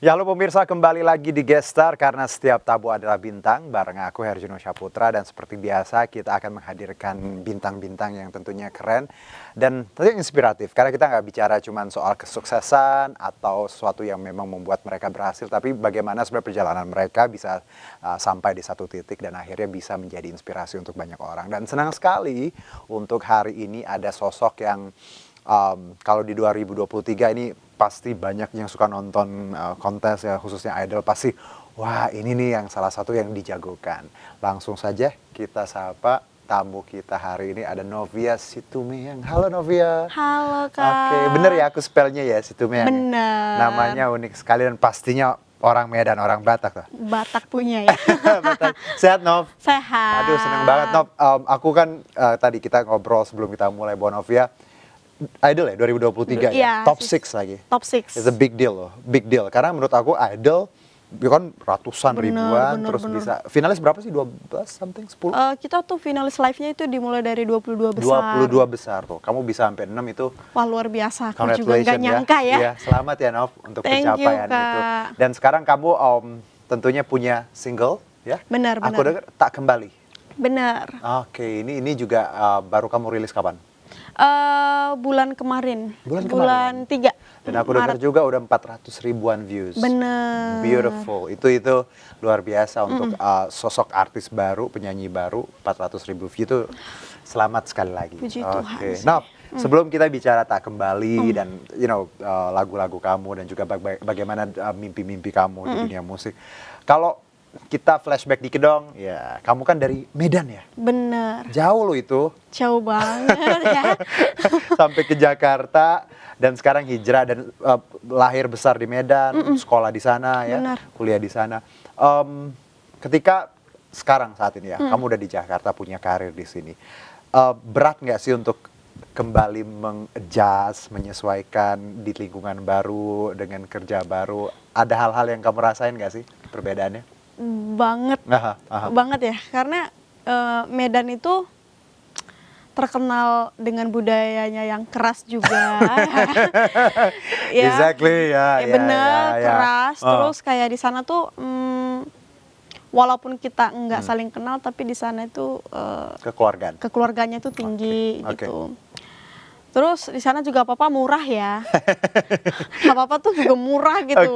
Ya, halo pemirsa, kembali lagi di Gestar karena setiap tamu adalah bintang. Bareng aku Herjunot Syaputra, dan seperti biasa kita akan menghadirkan bintang-bintang yang tentunya keren dan tentunya inspiratif. Karena kita nggak bicara cuma soal kesuksesan atau sesuatu yang memang membuat mereka berhasil, tapi bagaimana sebenarnya perjalanan mereka bisa sampai di satu titik dan akhirnya bisa menjadi inspirasi untuk banyak orang. Dan senang sekali untuk hari ini ada sosok yang kalau di 2023 ini pasti banyak yang suka nonton kontes ya, khususnya idol, pasti wah ini nih yang salah satu yang dijagokan. Langsung saja kita sapa tamu kita hari ini, ada Novia Situmehang. Halo Novia. Halo Kak. Oke, bener ya aku spellnya ya, Situmehang? Bener. Namanya unik sekali dan pastinya orang Medan, orang Batak tuh. Batak punya ya. Batak. Sehat Nov? Sehat. Aduh seneng banget Nov. Aku kan tadi kita ngobrol sebelum kita mulai bahwa Novia Idol ya 2023 ya, Iya, top 6 lagi. Top 6. It's a big deal loh, big deal. Karena menurut aku Idol kan ratusan ribuan, terus bisa finalis berapa sih? 12 something, 10? Kita tuh finalis live-nya itu dimulai dari 22 besar. 22 besar tuh. Kamu bisa sampai 6 itu. Wah luar biasa. Aku juga Congratulations nggak nyangka ya. Iya, selamat ya Nov untuk Thank you, pencapaian itu. Kak. Dan sekarang kamu tentunya punya single ya? Benar. Aku dengar Tak Kembali. Benar. Oke, ini juga baru kamu rilis kapan? Bulan kemarin. Bulan 3. Dan aku dengar juga udah 400 ribuan views. Bener. Beautiful. Itu luar biasa untuk sosok artis baru, penyanyi baru, 400 ribu view itu selamat sekali lagi. Puji Tuhan. Oke. Nah, sebelum kita bicara Tak Kembali dan lagu-lagu kamu dan juga bagaimana mimpi-mimpi kamu di dunia musik. Kalau kita flashback dikit dong, ya kamu kan dari Medan ya? Bener. Jauh loh itu. Jauh banget ya. Sampai ke Jakarta dan sekarang hijrah dan lahir besar di Medan, sekolah di sana ya, Benar. kuliah di sana. Ketika sekarang saat ini ya, kamu udah di Jakarta punya karir di sini, berat nggak sih untuk kembali mengadjust, menyesuaikan di lingkungan baru dengan kerja baru? Ada hal-hal yang kamu rasain nggak sih perbedaannya? Banget ya, karena Medan itu terkenal dengan budayanya yang keras juga. Ya. Exactly ya. Bener, keras. Terus kayak di sana tuh walaupun kita nggak saling kenal, tapi di sana itu kekeluarganya tuh tinggi gitu. Terus di sana juga apa-apa murah ya. Apa-apa tuh juga murah gitu.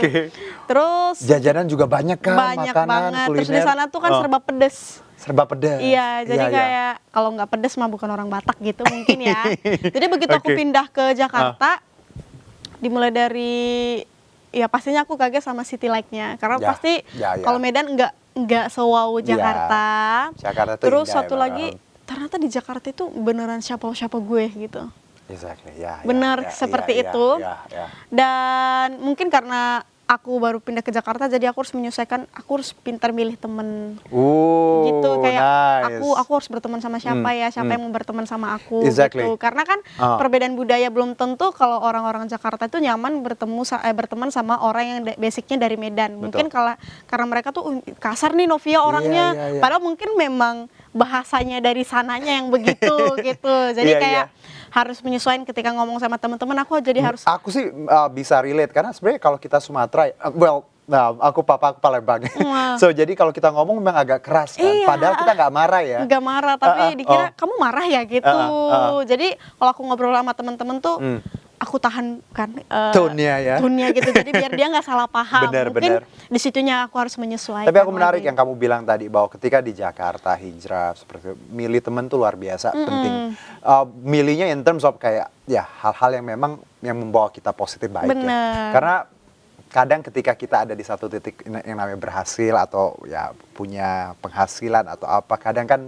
Terus jajanan juga banyak kan, banyak makanan, banget. kuliner. Terus di sana tuh kan serba pedes. Serba pedas. Iya, jadi kayak kalau nggak pedes mah bukan orang Batak gitu mungkin ya. Jadi begitu aku pindah ke Jakarta, dimulai dari ya pastinya aku kaget sama city light-nya. Karena pasti kalau Medan nggak se-wow Jakarta. Jakarta terus satu lagi, ternyata di Jakarta itu beneran siapa gue gitu. Exactly. Bener seperti itu. Dan mungkin karena aku baru pindah ke Jakarta, jadi aku harus menyesuaikan, aku harus pintar milih temen. Gitu kayak nice. aku harus berteman sama siapa ya, siapa yang mau berteman sama aku Exactly. gitu. Karena kan perbedaan budaya belum tentu kalau orang-orang Jakarta itu nyaman berteman sama orang yang basicnya dari Medan. Mungkin karena mereka tuh kasar nih Novia orangnya, padahal mungkin memang bahasanya dari sananya yang begitu gitu. Jadi kayak harus menyesuaikan ketika ngomong sama teman-teman. Aku sih bisa relate karena sebenarnya kalau kita Sumatera, aku Palembang. So jadi kalau kita ngomong memang agak keras kan. Padahal kita nggak marah ya. Nggak marah, tapi dikira kamu marah ya gitu. Jadi kalau aku ngobrol sama teman-teman tuh, aku tahan kan tone-nya gitu. Jadi biar dia nggak salah paham. Mungkin di situnya aku harus menyesuaikan. Tapi aku menarik yang kamu bilang tadi bahwa ketika di Jakarta hijrah seperti milih teman tuh luar biasa penting. Milihnya in terms of kayak ya hal-hal yang memang yang membawa kita positif baik ya. Karena kadang ketika kita ada di satu titik yang namanya berhasil atau ya punya penghasilan atau apa, kadang kan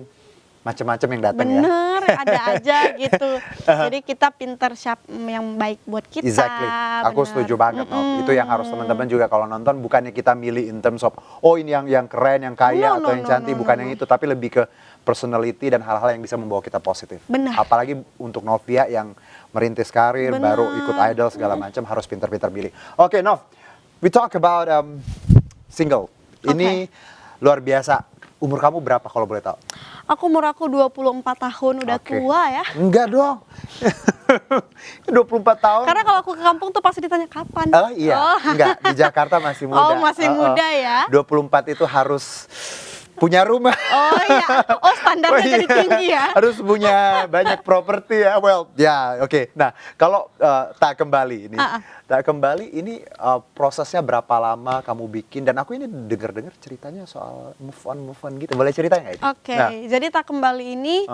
macam-macam yang datang ya. Bener, ada aja gitu. Jadi kita pintar yang baik buat kita. Exactly. Aku setuju banget. Itu yang harus teman-teman juga kalau nonton, bukannya kita milih in terms of ini yang keren, yang kaya atau yang cantik, bukan yang itu, tapi lebih ke personality dan hal-hal yang bisa membawa kita positif. Benar. Apalagi untuk Novia yang merintis karir, baru ikut idol segala macam, harus pintar-pintar pilih. Oke, Nov, we talk about single. Ini luar biasa. Umur kamu berapa kalau boleh tahu? Umur aku 24 tahun, udah tua ya. Enggak dong. 24 tahun. Karena kalau aku ke kampung tuh pasti ditanya kapan. Oh iya, enggak, di Jakarta masih muda. Oh, masih muda ya. 24 itu harus punya rumah. Oh iya, oh standarnya jadi tinggi ya. Harus punya banyak properti ya. Well, ya oke. Nah, kalau tak kembali ini, tak kembali ini prosesnya berapa lama kamu bikin? Dan aku ini dengar-dengar ceritanya soal move on gitu. Boleh cerita nggak itu? Oke, jadi tak kembali ini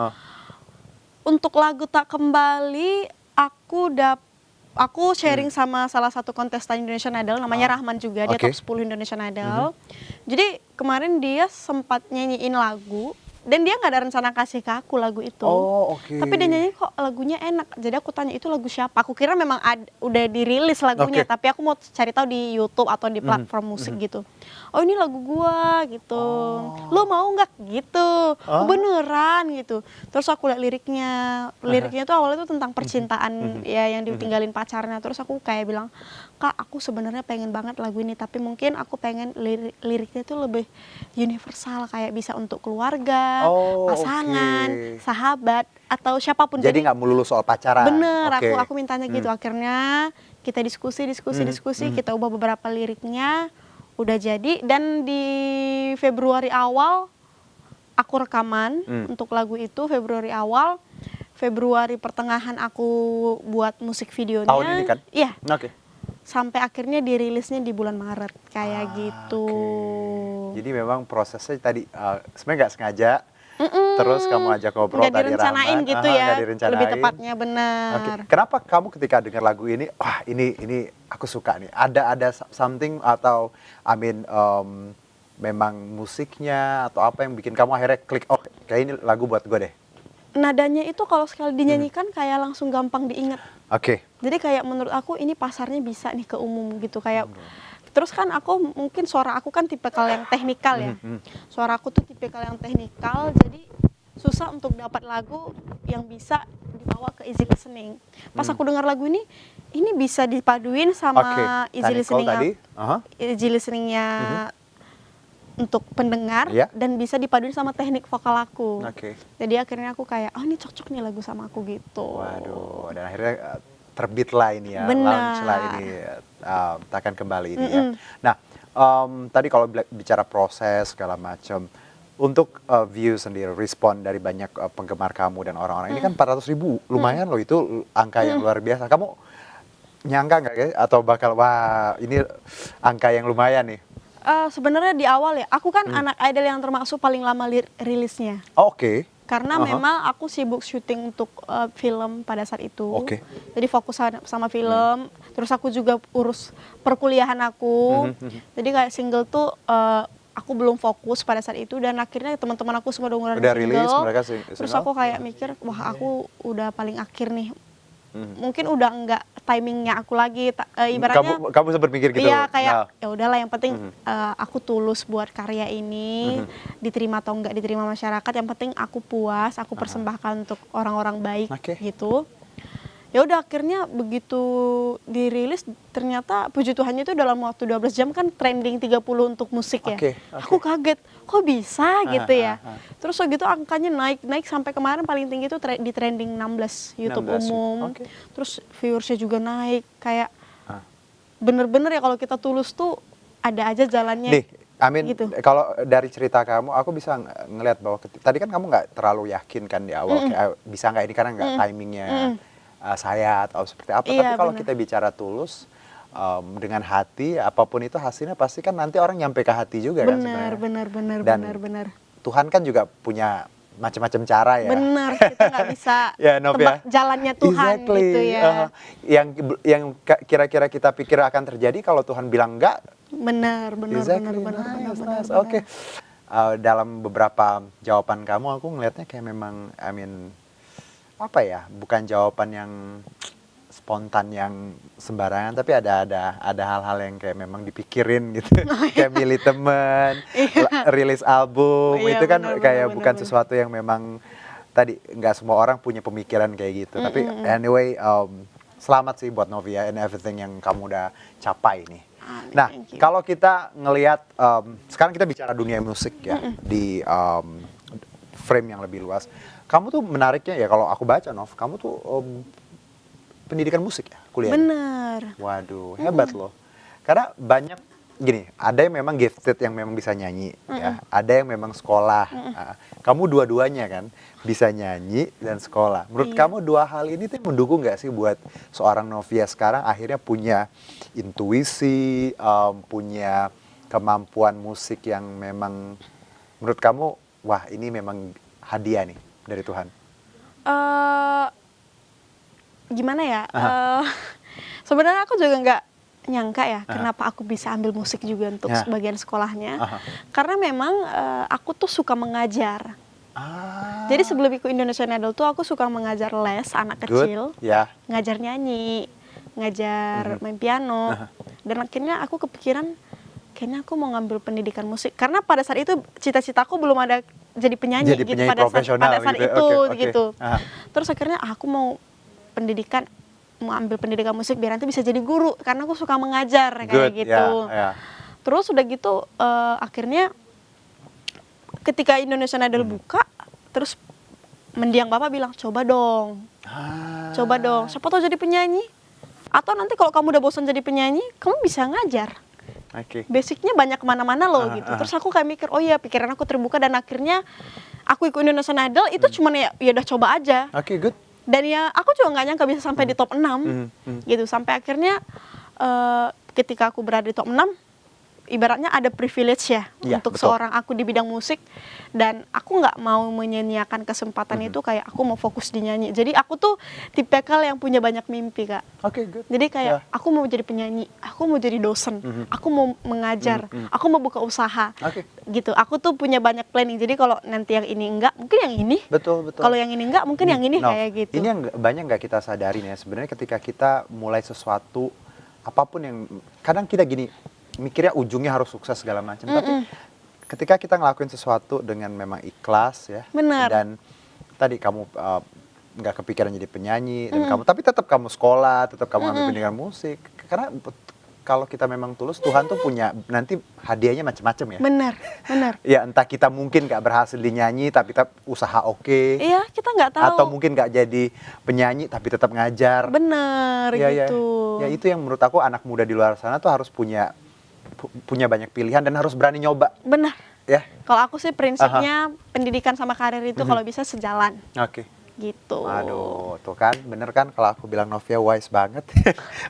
untuk lagu tak kembali aku sharing sama salah satu kontestan Indonesian Idol namanya Rahman juga, dia top 10 Indonesian Idol. Jadi kemarin dia sempat nyanyiin lagu dan dia nggak ada rencana kasih ke aku lagu itu. Oh, oke. Tapi dia nyanyi kok lagunya enak. Jadi aku tanya itu lagu siapa? Aku kira memang udah dirilis lagunya, tapi aku mau cari tahu di YouTube atau di platform musik gitu. Oh, ini lagu gua gitu. Lo mau nggak gitu? Beneran gitu. Terus aku lihat liriknya. Liriknya tuh awalnya tuh tentang percintaan ya yang ditinggalin pacarnya. Terus aku kayak bilang, "Kak, aku sebenarnya pengen banget lagu ini, tapi mungkin aku pengen liriknya tuh lebih universal, kayak bisa untuk keluarga, pasangan, sahabat atau siapapun." Jadi nggak melulu soal pacaran. Bener, aku mintanya gitu. Akhirnya kita diskusi, kita ubah beberapa liriknya, udah jadi. Dan di Februari awal aku rekaman untuk lagu itu. Februari pertengahan aku buat musik videonya. Tahun ini kan? Iya. Oke. Sampai akhirnya dirilisnya di bulan Maret kayak gitu. Jadi memang prosesnya tadi sebenarnya nggak sengaja. Terus kamu ajak ngobrol tadi direncanain Rahman. gitu ya. Nggak direncanain. Lebih tepatnya benar. Kenapa kamu ketika dengar lagu ini, wah ini aku suka nih. Ada something atau memang musiknya atau apa yang bikin kamu akhirnya klik, oh kayak ini lagu buat gue deh. Nadanya itu kalau sekali dinyanyikan kayak langsung gampang diingat. Jadi kayak menurut aku ini pasarnya bisa nih ke umum gitu kayak. Terus kan aku mungkin suara aku kan tipikal yang teknikal ya. Suara aku tuh tipikal yang teknikal, jadi susah untuk dapat lagu yang bisa dibawa ke easy listening. Pas aku dengar lagu ini bisa dipaduin sama easy listening. Easy listeningnya untuk pendengar dan bisa dipaduin sama teknik vokal aku. Jadi akhirnya aku kayak, oh ini cocok nih lagu sama aku gitu. Waduh, dan akhirnya terbit lah ini ya, launch lah ini, takkan kembali ini ya. Nah, tadi kalau bicara proses segala macam, untuk view sendiri, respon dari banyak penggemar kamu dan orang-orang ini kan 400.000, lumayan loh, itu angka yang luar biasa. Kamu nyangka nggak ya, atau bakal wah ini angka yang lumayan nih? Sebenarnya di awal ya, aku kan anak idol yang termasuk paling lama rilisnya. Karena memang aku sibuk syuting untuk film pada saat itu. Jadi fokus sama film. Terus aku juga urus perkuliahan aku. Jadi kayak single tuh aku belum fokus pada saat itu. Dan akhirnya teman-teman aku semua udah single. Rilis, mereka terus aku kayak mikir, wah aku udah paling akhir nih. Mungkin udah enggak timingnya aku lagi, ibaratnya kamu sempat mikir gitu. Iya, kayak ya udahlah, yang penting aku tulus buat karya ini, diterima atau enggak diterima masyarakat, yang penting aku puas, aku persembahkan untuk orang-orang baik gitu. Ya udah, akhirnya begitu dirilis ternyata puji Tuhannya itu dalam waktu 12 jam kan trending 30 untuk musik ya. Aku kaget, kok bisa gitu ya. Terus gitu angkanya naik sampai kemarin paling tinggi itu di trending 16 YouTube umum. Terus viewersnya juga naik, kayak bener-bener ya kalau kita tulus tuh ada aja jalannya. Nih, gitu. Kalau dari cerita kamu, aku bisa ngelihat bahwa tadi kan kamu nggak terlalu yakin kan di awal, kayak bisa nggak ini karena nggak timingnya saya atau seperti apa. Tapi kalau kita bicara tulus, dengan hati, apapun itu hasilnya pasti kan nanti orang nyampe ke hati juga kan sebenarnya. Benar. Tuhan kan juga punya macam-macam cara ya. Benar, kita nggak bisa tebak jalannya Tuhan gitu ya. Yang kira-kira kita pikir akan terjadi, kalau Tuhan bilang enggak. Benar. Oke. Dalam beberapa jawaban kamu, aku ngelihatnya kayak memang, apa ya, bukan jawaban yang spontan yang sembarangan, tapi ada hal-hal yang kayak memang dipikirin gitu. Kayak milih temen, rilis album, itu kan kayak bukan sesuatu yang memang tadi nggak semua orang punya pemikiran kayak gitu. Tapi anyway, selamat sih buat Novia and everything yang kamu udah capai nih. Nah, kalau kita ngelihat sekarang kita bicara dunia musik ya, di frame yang lebih luas. Kamu tuh menariknya ya, kalau aku baca Nov, kamu tuh pendidikan musik ya kuliah? Bener. Waduh, hebat loh. Karena banyak gini, ada yang memang gifted yang memang bisa nyanyi ya, ada yang memang sekolah. Nah, kamu dua-duanya kan bisa nyanyi dan sekolah. Menurut Iya. kamu dua hal ini tuh mendukung nggak sih buat seorang Novia sekarang akhirnya punya intuisi, punya kemampuan musik yang memang menurut kamu wah ini memang hadiah nih dari Tuhan? eh Gimana ya? Aha. Sebenarnya aku juga nggak nyangka ya kenapa aku bisa ambil musik juga untuk Ya. sebagian sekolahnya. Aha. Karena memang aku tuh suka mengajar. Ah, Jadi sebelum ikut Indonesian Idol tuh aku suka mengajar les anak good. kecil, Ya. ngajar nyanyi, ngajar main piano. Dan akhirnya aku kepikiran kayaknya aku mau ngambil pendidikan musik karena pada saat itu cita-citaku belum ada jadi penyanyi Jadi gitu penyanyi profesional pada saat gitu ya? itu Oke, oke. gitu. Aha. Terus akhirnya aku mau ambil pendidikan musik biar nanti bisa jadi guru karena aku suka mengajar kayak Good, gitu. ya. Terus udah gitu akhirnya ketika Indonesian Idol buka, terus mendiang bapak bilang coba dong, siapa tahu jadi penyanyi. Atau nanti kalau kamu udah bosan jadi penyanyi, kamu bisa ngajar. Oke. Basicnya banyak kemana-mana loh gitu. Terus aku kayak mikir, oh iya pikiran aku terbuka dan akhirnya aku ikut Indonesian Idol itu cuman ya udah coba aja. Oke, good. Dan ya aku juga nggak nyangka bisa sampai di top 6 gitu. Sampai akhirnya ketika aku berada di top 6 ibaratnya ada privilege ya Iya, untuk betul. seorang aku di bidang musik dan aku nggak mau menyia-nyiakan kesempatan itu kayak aku mau fokus di nyanyi. Jadi aku tuh tipikal yang punya banyak mimpi Kak. Oke, good. Jadi kayak Ya. aku mau jadi penyanyi, aku mau jadi dosen, aku mau mengajar, aku mau buka usaha. Oke. Gitu. Aku tuh punya banyak planning. Jadi kalau nanti yang ini enggak, mungkin yang ini. Betul, betul. Kalau yang ini enggak, mungkin yang ini Nov, kayak gitu. ini yang banyak nggak kita sadarin ya. Sebenarnya ketika kita mulai sesuatu, apapun yang kadang kita gini mikirnya ujungnya harus sukses segala macam. Tapi ketika kita ngelakuin sesuatu dengan memang ikhlas ya, Benar. dan tadi kamu nggak kepikiran jadi penyanyi dan kamu, tapi tetap kamu sekolah, tetap kamu ambil pendidikan musik. Karena kalau kita memang tulus, Tuhan tuh punya nanti hadiahnya macam-macam ya. Benar, benar. Ya entah kita mungkin nggak berhasil di nyanyi tapi tetap usaha oke. Iya, kita nggak tahu. Atau mungkin nggak jadi penyanyi tapi tetap ngajar. Bener Ya, gitu. ya itu yang menurut aku anak muda di luar sana tuh harus punya banyak pilihan dan harus berani nyoba Benar. ya. Kalau aku sih prinsipnya pendidikan sama karir itu kalau bisa sejalan Oke. gitu. Aduh, tuh kan bener kan kalau aku bilang Novia wise banget.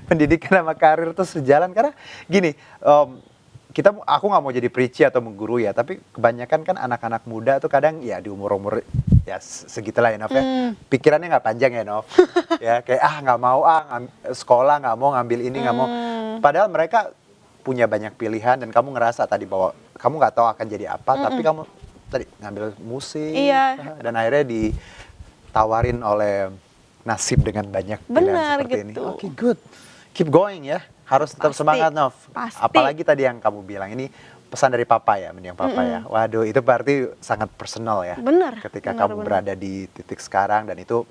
Pendidikan sama karir tuh sejalan karena gini, aku nggak mau jadi preachy atau mengguru ya, tapi kebanyakan kan anak-anak muda tuh kadang ya di umur-umur ya segitulah ya Nov ya. Pikirannya nggak panjang ya Nov. Ya kayak nggak mau sekolah nggak mau ngambil ini nggak mau. Padahal mereka punya banyak pilihan dan kamu ngerasa tadi bahwa kamu nggak tahu akan jadi apa, tapi kamu tadi ngambil musik Iya. dan akhirnya ditawarin oleh nasib dengan banyak pilihan Benar seperti ini. gitu. Oke, good. Keep going ya. Harus tetap Pasti, semangat, Nov. pasti. Apalagi tadi yang kamu bilang ini pesan dari papa ya, mendiang papa ya. Waduh, itu berarti sangat personal ya. Benar, Ketika benar, kamu benar. berada di titik sekarang dan itu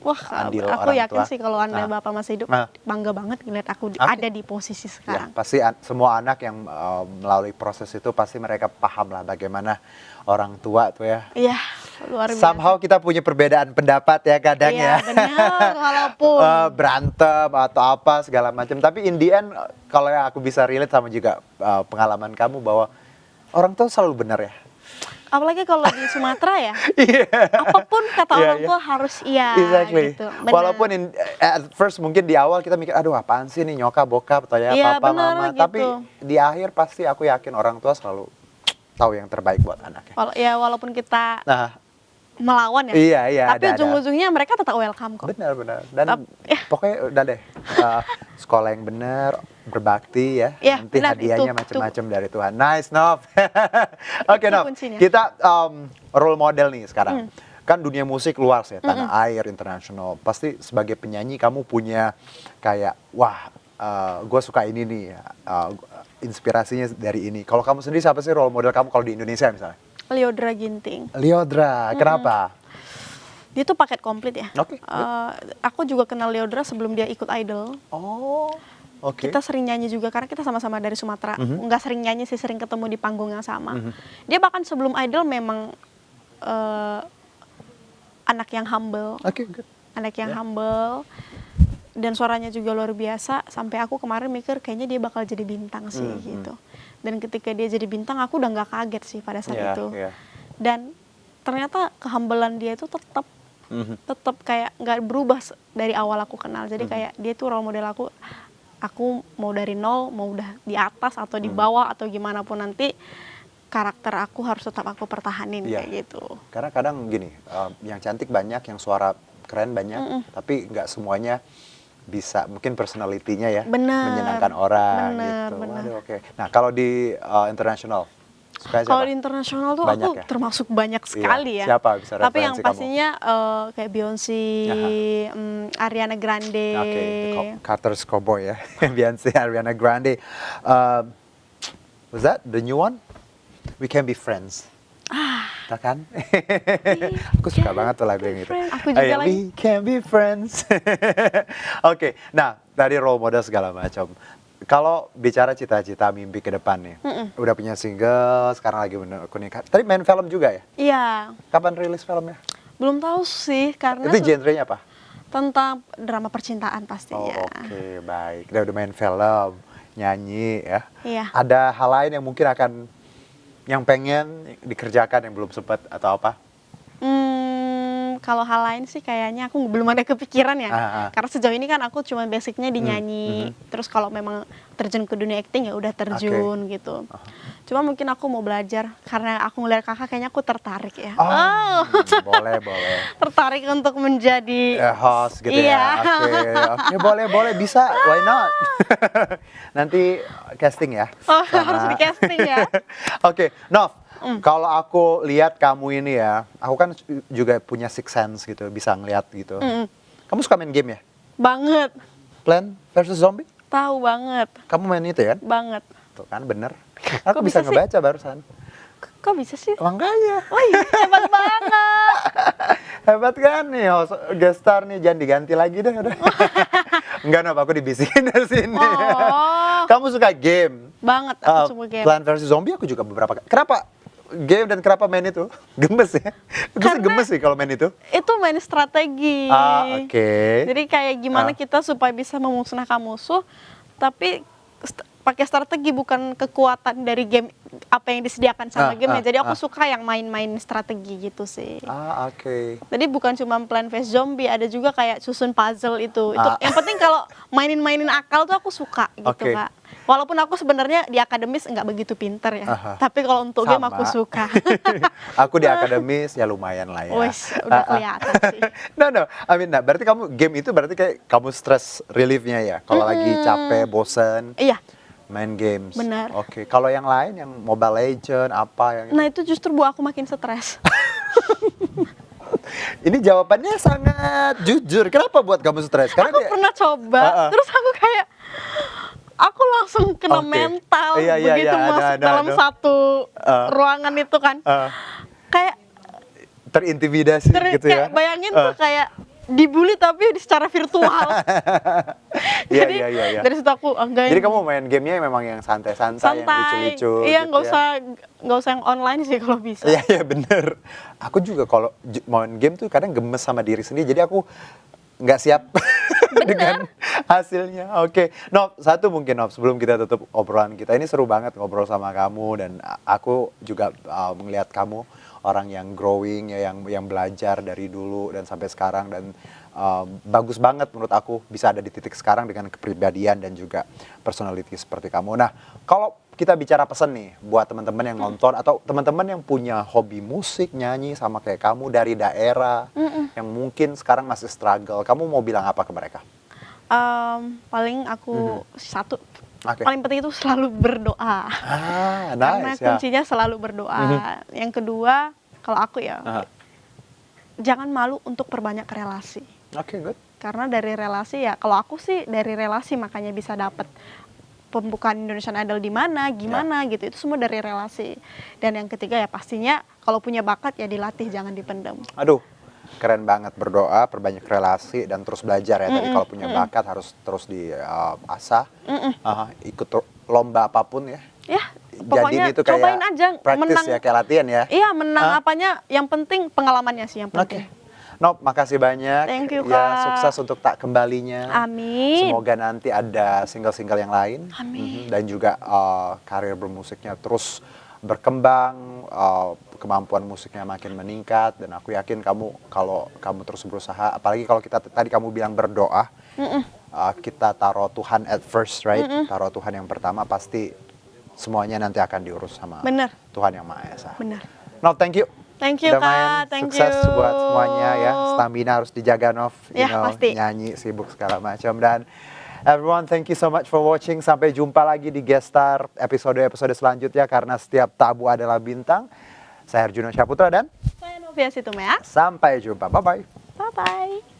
Wah, andil aku orang yakin tua. sih kalau Anda Nah. Bapak masih hidup Nah. bangga banget ngeliat aku Oke. ada di posisi ya, sekarang. pasti semua anak yang melalui proses itu pasti mereka paham lah bagaimana orang tua tuh ya. Iya, luar biasa. Somehow kita punya perbedaan pendapat ya kadang Iya, ya. benar, walaupun. Berantem atau apa segala macam. Tapi in the end kalau yang aku bisa relate sama juga pengalaman kamu bahwa orang tua selalu benar ya. Apalagi kalau di Sumatera ya, Iya. apapun kata Iya, orang iya. tua harus iya Exactly. gitu. Benar. Walaupun at first mungkin di awal kita mikir aduh apaan sih nih nyokap bokap atau ya Iya, papa benar, mama. gitu. Tapi di akhir pasti aku yakin orang tua selalu tahu yang terbaik buat anaknya. Walaupun kita Nah, melawan ya. iya, Tapi ada. ujung-ujungnya mereka tetap welcome kok. Benar. Dan ya. pokoknya udah deh sekolah yang benar, berbakti ya. Ya, Nanti benar, hadiahnya itu. macam-macam dari Tuhan. Nice, Nov. Oke, Itu Nov. kuncinya. Kita role model nih sekarang. Kan dunia musik luas ya, tanah air, internasional. Pasti sebagai penyanyi kamu punya kayak, wah, gue suka ini nih. Inspirasinya dari ini. Kalau kamu sendiri siapa sih role model kamu kalau di Indonesia misalnya? Lyodra Ginting. Lyodra, kenapa? Dia tuh paket komplit ya. Oke, Aku juga kenal Lyodra sebelum dia ikut Idol. Oh, oke. Kita sering nyanyi juga karena kita sama-sama dari Sumatera. Nggak sering nyanyi sih, sering ketemu di panggung yang sama. Dia bahkan sebelum Idol memang anak yang humble. Oke, good. Anak yang humble. dan suaranya juga luar biasa, sampai aku kemarin mikir kayaknya dia bakal jadi bintang sih gitu. Dan ketika dia jadi bintang aku udah nggak kaget sih pada saat itu. Dan ternyata kehambelan dia itu tetap kayak nggak berubah dari awal aku kenal. Jadi kayak dia tuh role model aku mau dari nol, mau udah di atas atau di bawah atau gimana pun nanti, karakter aku harus tetap aku pertahanin kayak gitu. Karena kadang gini, yang cantik banyak, yang suara keren banyak, tapi nggak semuanya bisa, mungkin personality-nya ya menyenangkan orang gitu. Waduh, oke. Nah, kalau di internasional, kalau di internasional tuh banyak aku termasuk banyak sekali ya. Siapa bisa referensi tapi yang kamu? pastinya kayak Beyonce, Ariana Grande. Carter's Cowboy ya. Beyonce, Ariana Grande. Was that the new one? We Can Be Friends. Tak kan? Aku suka banget tuh lagu yang itu. Aku juga lagi. We can be friends. Oke, nah dari role model segala macam. Kalau bicara cita-cita mimpi ke depan nih, udah punya single, sekarang lagi kuning. Tadi main film juga ya? Iya. Kapan rilis filmnya? Belum tahu sih, karena itu genrenya apa? Tentang drama percintaan pastinya. Oke, baik. Udah main film, nyanyi ya. Iya. Ada hal lain yang mungkin akan yang pengen dikerjakan yang belum sempat atau apa? Kalau hal lain sih kayaknya aku belum ada kepikiran ya. Karena sejauh ini kan aku cuma basicnya di nyanyi. Terus kalau memang terjun ke dunia acting ya udah terjun gitu. Cuma mungkin aku mau belajar karena aku ngeliat kakak kayaknya aku tertarik ya. Boleh. Tertarik untuk menjadi host gitu ya. Oke, boleh bisa. Why not? Nanti casting ya. Harus di casting ya. Oke, Nov. Kalau aku lihat kamu ini ya, aku kan juga punya sixth sense gitu, bisa ngeliat gitu. Kamu suka main game ya? Banget. Plant vs Zombie? Tahu banget. Kamu main itu ya? Banget. Tuh kan bener. Aku bisa ngebaca barusan. Kok bisa sih? Makanya. Oh iya, hebat banget. Hebat kan nih, guest star nih, jangan diganti lagi deh udah. Enggak, Nov, aku dibisikin dari sini. Kamu suka game? Banget, aku suka game. Plant vs Zombie aku juga beberapa kali. Kenapa game dan kenapa main itu? Gemes ya? Karena gemes sih kalau main itu. Itu main strategi. Jadi kayak gimana kita supaya bisa memusnahkan musuh, tapi pakai strategi, bukan kekuatan dari game apa yang disediakan sama game. Jadi aku suka yang main-main strategi gitu sih. Jadi bukan cuma Plant vs Zombie, ada juga kayak susun puzzle itu. Yang penting kalau mainin akal tuh aku suka gitu, Kak. Walaupun aku sebenarnya di akademis nggak begitu pinter ya. Tapi kalau untuk game aku suka. Aku di akademis ya lumayan lah ya. Udah kelihatan sih. No. I mean, berarti kamu game itu berarti kayak kamu stress reliefnya ya. Kalau lagi capek, bosen. Iya. Main games. Benar. Oke. Kalau yang lain, yang Mobile Legend apa yang? Nah itu justru buat aku makin stres. Ini jawabannya sangat jujur. Kenapa buat kamu stres? Karena aku pernah coba, terus aku kayak aku langsung kena mental begitu masuk dalam satu ruangan itu kan. Kayak terintimidasi gitu ya. Bayangin tuh kayak dibully tapi secara virtual. Jadi dari situ aku enggak. Jadi kamu main gamenya memang yang santai-santai, yang lucu-lucu. Iya, nggak usah yang online sih kalau bisa. Iya bener. Aku juga kalau main game tuh kadang gemes sama diri sendiri. Jadi aku nggak siap dengan hasilnya. Oke, Nov, satu mungkin Nov, sebelum kita tutup obrolan kita, ini seru banget ngobrol sama kamu dan aku juga melihat kamu orang yang growing ya, yang belajar dari dulu dan sampai sekarang, dan bagus banget menurut aku bisa ada di titik sekarang dengan kepribadian dan juga personality seperti kamu. Nah, kalau kita bicara pesan nih buat teman-teman yang nonton atau teman-teman yang punya hobi musik, nyanyi sama kayak kamu dari daerah yang mungkin sekarang masih struggle, kamu mau bilang apa ke mereka? Paling aku satu, paling penting itu selalu berdoa. Nice, karena kuncinya selalu berdoa. Yang kedua, kalau aku ya, jangan malu untuk perbanyak relasi. Good. Karena dari relasi ya, kalau aku sih dari relasi makanya bisa dapet pembukaan Indonesian Idol di mana, gimana gitu. Itu semua dari relasi. Dan yang ketiga ya pastinya kalau punya bakat ya dilatih, jangan dipendam. Aduh, keren banget. Berdoa, perbanyak relasi dan terus belajar ya. Tadi kalau punya bakat harus terus diasah. Ikut lomba apapun ya. Ya, pokoknya itu kayak cobain aja, practice menang ya, kayak latihan ya. Iya, menang apanya, yang penting pengalamannya sih yang penting. Nop, makasih banyak. Thank you, Ya, Kak. sukses untuk tak kembalinya. Amin. Semoga nanti ada single-single yang lain. Amin. Dan juga karir bermusiknya terus berkembang, kemampuan musiknya makin meningkat. Dan aku yakin kalau kamu terus berusaha, apalagi kalau tadi kamu bilang berdoa, kita taruh Tuhan at first, right? Taruh Tuhan yang pertama, pasti semuanya nanti akan diurus sama Bener. Tuhan Yang Maha Esa. Bener. Nop, thank you. Thank you, Udah main. Kak. Thank Sukses you. buat semuanya ya. Stamina harus dijaga, Nov. Ya, pasti. Nyanyi, sibuk segala macam. Dan everyone, thank you so much for watching. Sampai jumpa lagi di Guest Star episode-episode selanjutnya. Karena setiap tabu adalah bintang. Saya Herjuno Syaputra dan Saya Novia Situmea. sampai jumpa. Bye-bye. Bye-bye.